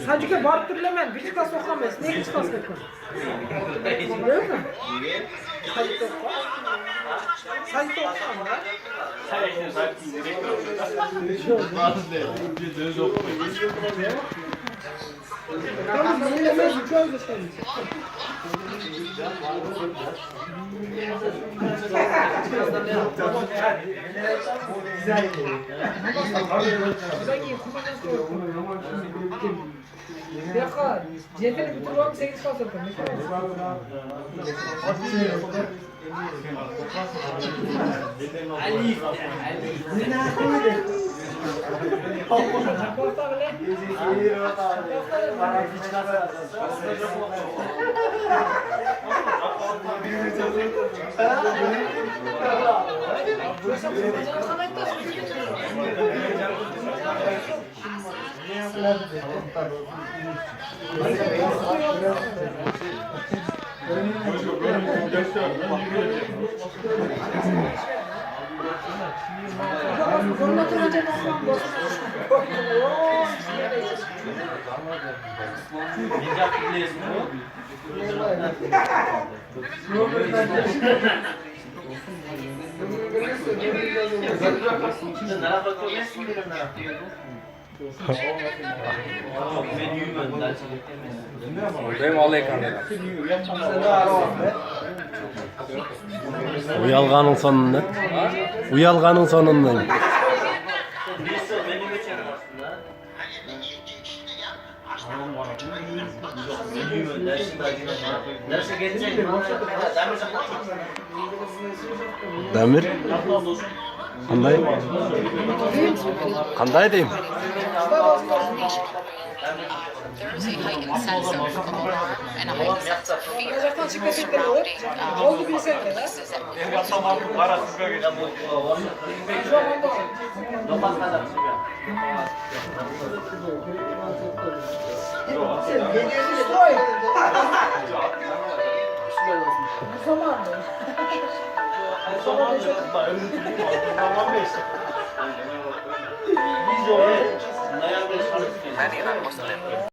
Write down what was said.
Sadece bartırlaman, bir çıka sokamayız. Ne çıka sokamayız? Biliyor musun? Sadece sokamayız. Sadece sokamayız. Tamam, benimle mecbur çözü sen. Yakar. Cetini bitirmem 8 kalsın. Ali. Uyalganın sonunda. Uyalganın sonunda. Demir. Kanday. Kanday diyeyim. There's a heightened sense of alarm and a heightened sense of fear surrounding pieces that Many of them Muslim